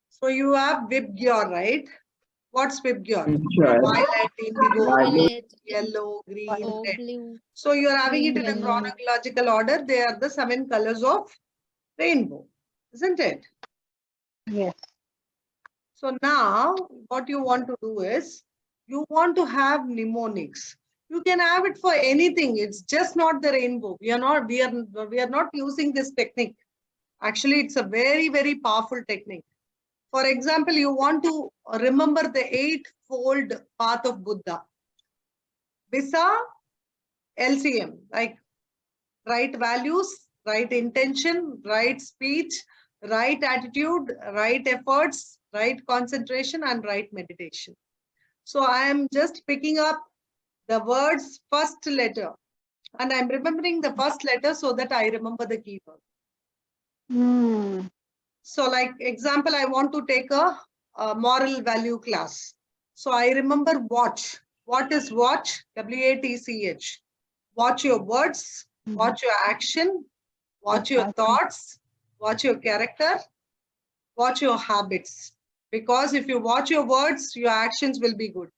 So you have Vibgyor, right? What's Vibgyor? Violet, indigo, yellow, green, red. blue. So you're having it in a Green, chronological order. They are the 7 colors of rainbow, isn't it? Yes. So now what you want to do is, you want to have mnemonics. You can have it for anything. It's just not the rainbow. We are not using this technique. Actually, it's a very, very powerful technique. For example, you want to remember the 8-fold path of Buddha. Visa, LCM, like right values, right intention, right speech, right attitude, right efforts, right concentration, and right meditation. So I am just picking up the word's first letter, and I'm remembering the first letter so that I remember the keyword. So like example, I want to take a moral value class. So I remember watch. What is watch? WATCH. Watch your words, watch your action, watch your thoughts, watch your character, watch your habits. Because if you watch your words, your actions will be good.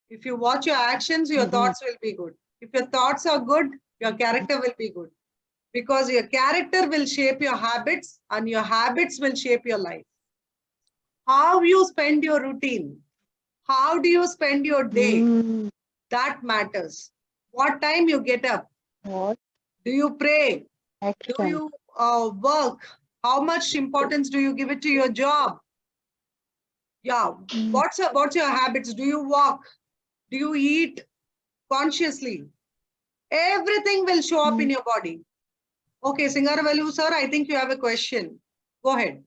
If you watch your actions, your thoughts will be good. If your thoughts are good, your character will be good. Because your character will shape your habits and your habits will shape your life. How you spend your routine, how do you spend your day? That matters. What time you get up? What? Do you pray? Do Excellent. you work? How much importance do you give it to your job? Yeah. What's your habits? Do you walk? Do you eat consciously? Everything will show up in your body. Okay, Singaravalu sir, I think you have a question. Go ahead.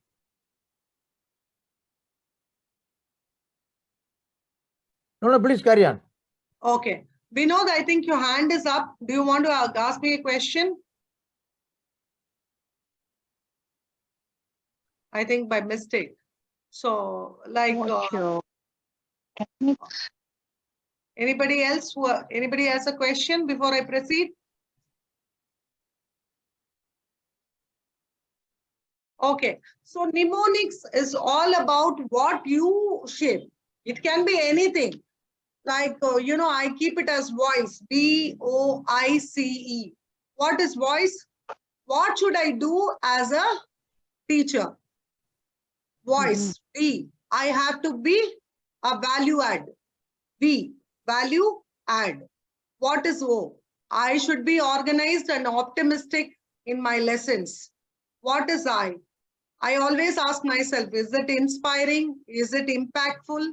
No, please carry on. Okay. Vinod, I think your hand is up. Do you want to ask me a question? I think by mistake. So, like, What's your techniques? anybody else anybody has a question before I proceed? Okay, so mnemonics is all about what you shape. It can be anything. Like, I keep it as voice, VOICE. What is voice? What should I do as a teacher? Voice, V. I have to be a value add. V, value add. What is O? I should be organized and optimistic in my lessons. What is I? I always ask myself, is it inspiring? Is it impactful?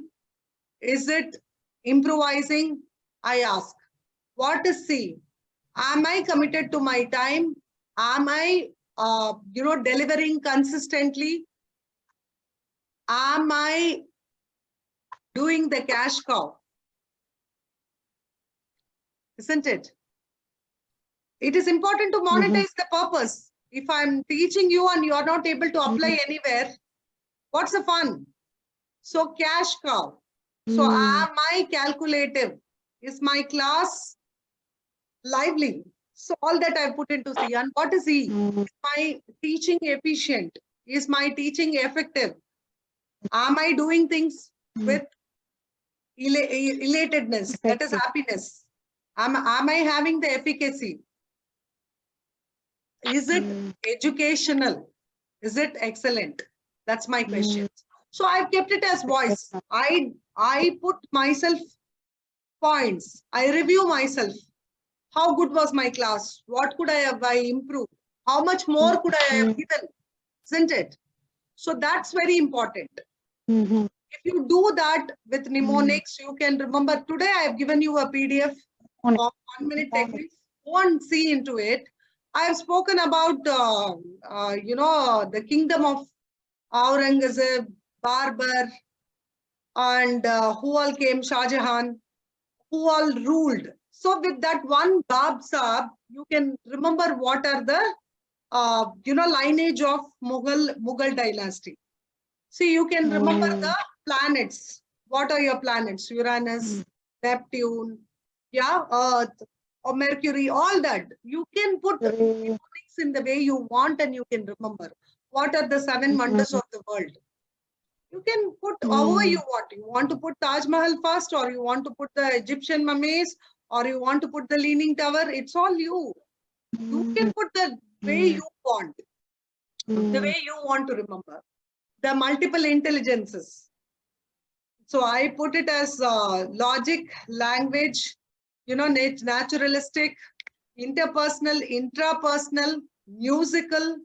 Is it improvising? I ask. What is C? Am I committed to my time? Am I, delivering consistently? Am I doing the cash cow? Isn't it? It is important to monetize the purpose. If I'm teaching you and you are not able to apply anywhere, what's the fun? So cash cow. So am I calculative? Is my class lively? So all that I put into C. And what is E? Is my teaching efficient? Is my teaching effective? Am I doing things with elatedness? That is happiness. Am I having the efficacy? Is it educational? Is it excellent? That's my question. So I've kept it as voice. I put myself points. I review myself. How good was my class? What could I improved? How much more could I have given? Isn't it? So that's very important. If you do that with mnemonics, you can remember. Today I have given you a PDF of 1 minute techniques. Go and see into it. I have spoken about, the kingdom of Aurangzeb, Barbar, and who all came, Shah Jahan, who all ruled. So with that one Bab Saab, you can remember what are the, lineage of Mughal dynasty. See, you can remember the planets. What are your planets? Uranus, Neptune, Earth, or Mercury, all that. You can put things in the way you want and you can remember. What are the 7 wonders of the world? You can put however you want. You want to put Taj Mahal first, or you want to put the Egyptian mummies, or you want to put the Leaning Tower. It's all you. You can put the way you want, the way you want to remember. The multiple intelligences. So I put it as logic, language, naturalistic, interpersonal, intrapersonal, musical.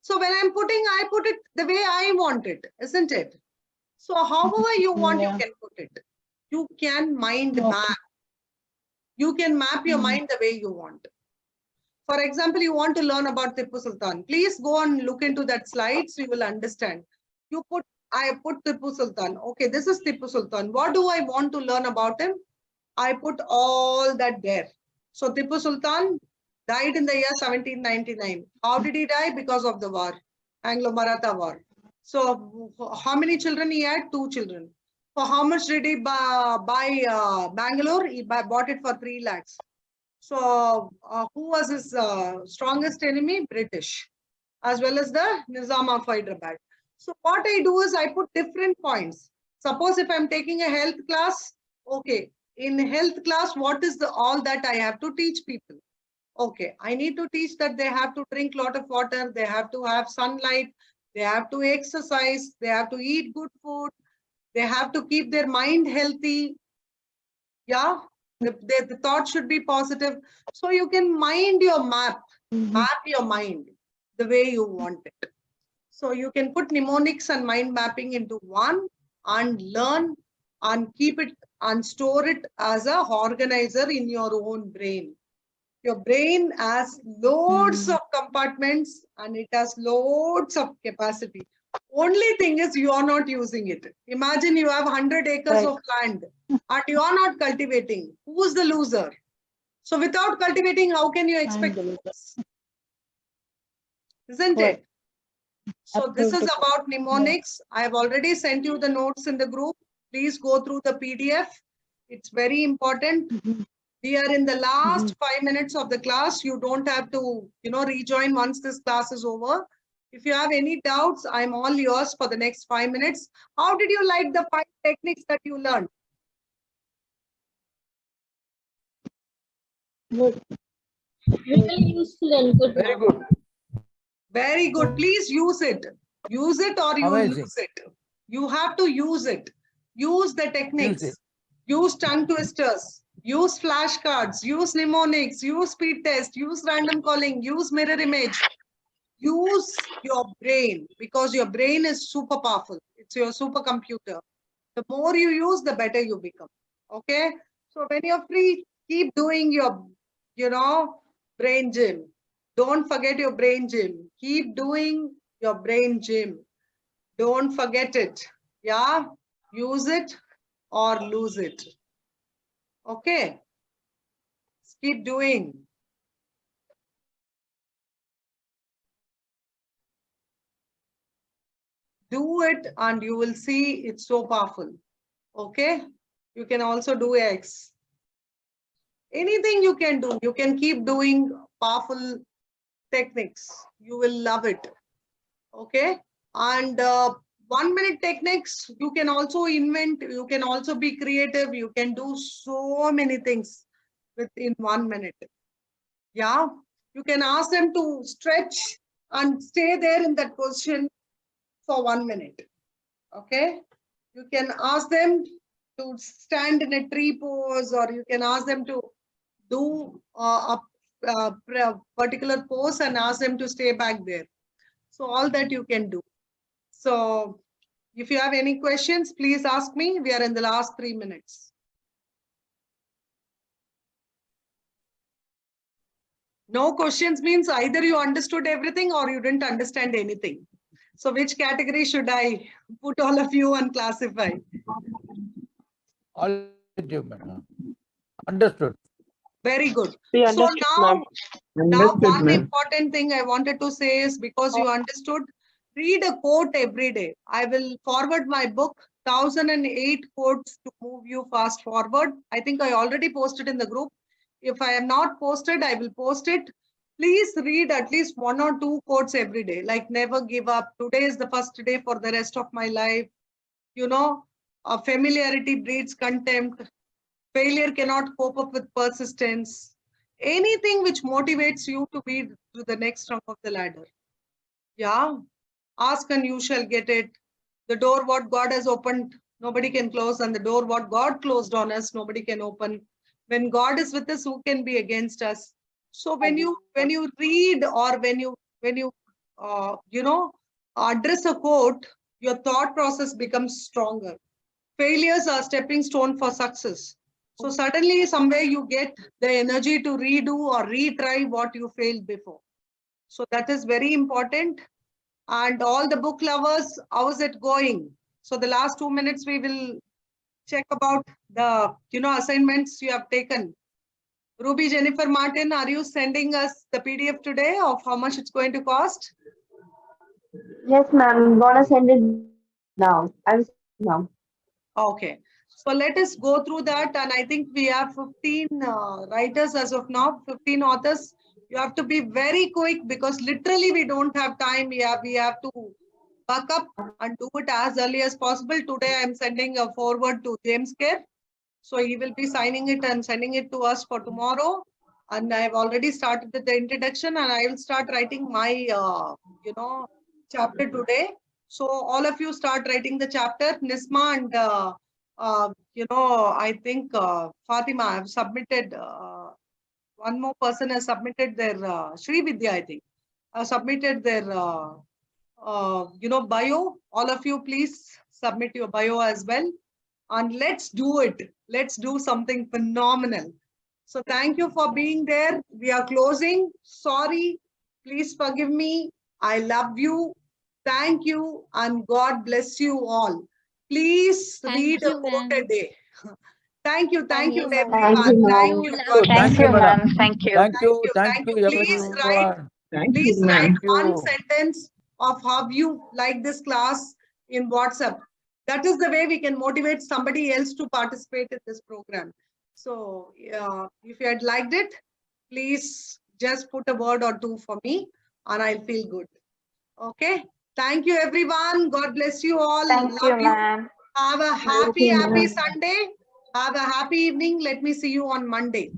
So when I'm putting, I put it the way I want it, isn't it? So however you want, you can put it. You can mind map. You can map your mind the way you want. For example, you want to learn about Tipu Sultan. Please go and look into that slide so you will understand. I put Tipu Sultan. Okay, this is Tipu Sultan. What do I want to learn about him? I put all that there. So Tipu Sultan died in the year 1799. How did he die? Because of the war, Anglo-Maratha war. So how many children he had? 2 children. For how much did he buy Bangalore? He bought it for 3 lakhs. So who was his strongest enemy? British, as well as the Nizam of Hyderabad. So what I do is I put different points. Suppose if I'm taking a health class, okay, in health class, what is all that I have to teach people? Okay, I need to teach that they have to drink a lot of water, they have to have sunlight, they have to exercise, they have to eat good food, they have to keep their mind healthy. Yeah, the thought should be positive. So you can map your mind the way you want it. So you can put mnemonics and mind mapping into one and learn and keep it and store it as a organizer in your own brain. Your brain has loads of compartments and it has loads of capacity. Only thing is you are not using it. Imagine you have 100 acres of land and you are not cultivating. Who's the loser? So without cultivating, how can you expect this? Isn't it? So this is about mnemonics. I have already sent you the notes in the group. Please go through the PDF. It's very important. We are in the last 5 minutes of the class. You don't have to, rejoin once this class is over. If you have any doubts, I'm all yours for the next 5 minutes. How did you like the 5 techniques that you learned? Really useful and good. Very ma'am. good. Very good. Please use it. Use it or you will Amazing. lose it. You have to use it. Use the techniques. Use it. Use tongue twisters. Use flashcards. Use mnemonics. Use speed test. Use random calling. Use mirror image. Use your brain because your brain is super powerful. It's your supercomputer. The more you use, the better you become. Okay. So when you're free, keep doing your, brain gym. Don't forget your brain gym. Keep doing your brain gym. Don't forget it. Yeah. Use it or lose it. Okay. Keep doing. Do it and you will see it's so powerful. Okay. You can also do X. Anything you can do. You can keep doing powerful techniques. You will love it. Okay. And 1 minute techniques, you can also invent, you can also be creative. You can do so many things within 1 minute. Yeah. You can ask them to stretch and stay there in that position for 1 minute. Okay. You can ask them to stand in a tree pose, or you can ask them to do a particular pose and ask them to stay back there. So all that you can do. So if you have any questions, please ask me. We are in the last 3 minutes. No questions means either you understood everything or you didn't understand anything. So which category should I put all of you and classify? All understood. Very good. We So understood, now ma'am. one important thing I wanted to say is, because you understood, read a quote every day. I will forward my book, 1008 Quotes to Move You Fast Forward. I think I already posted in the group. If I have not posted, I will post it. Please read at least 1 or 2 quotes every day, like never give up. Today is the first day for the rest of my life. Familiarity breeds contempt. Failure cannot cope up with persistence. Anything which motivates you to be to the next rung of the ladder. Yeah. Ask and you shall get it. The door what God has opened, nobody can close, and the door what God closed on us, nobody can open. When God is with us, who can be against us? So when you read or when you address a quote, your thought process becomes stronger. Failures are stepping stone for success. So suddenly somewhere you get the energy to redo or retry what you failed before. So that is very important. And all the book lovers, how is it going? So the last 2 minutes we will check about the assignments you have taken. Ruby Jennifer Martin, are you sending us the PDF today of how much it's going to cost? Yes, ma'am. I'm gonna send it now. I'm now. Okay. So let us go through that. And I think we have 15 writers as of now, 15 authors. You have to be very quick because literally we don't have time. We have to buck up and do it as early as possible. Today I'm sending a forward to James Kerr. So he will be signing it and sending it to us for tomorrow. And I've already started with the introduction and I will start writing my, chapter today. So all of you start writing the chapter. Nisma and, I think Fatima have submitted, one more person has submitted their, Sri Vidya, I think, submitted their, bio. All of you, please submit your bio as well. And let's do it. Let's do something phenomenal. So thank you for being there. We are closing. Sorry. Please forgive me. I love you. Thank you. And God bless you all. Please read Thank a you, quote a ma'am. day. Thank you. Thank you, Thank you, Thank everyone. you, Thank Thank ma'am. you. you. Love God you. Thank bless you, you. madam. Thank you. Thank Thank you. you. Thank Thank you, you. Please write. everyone. Please write Thank one you. sentence of how you like this class in WhatsApp. That is the way we can motivate somebody else to participate in this program. So if you had liked it, please just put a word or two for me and I'll feel good. Okay. Thank you, everyone. God bless you all. Thank you, Love you. ma'am. Have a Thank happy, you, happy ma'am. Sunday. Have a happy evening. Let me see you on Monday.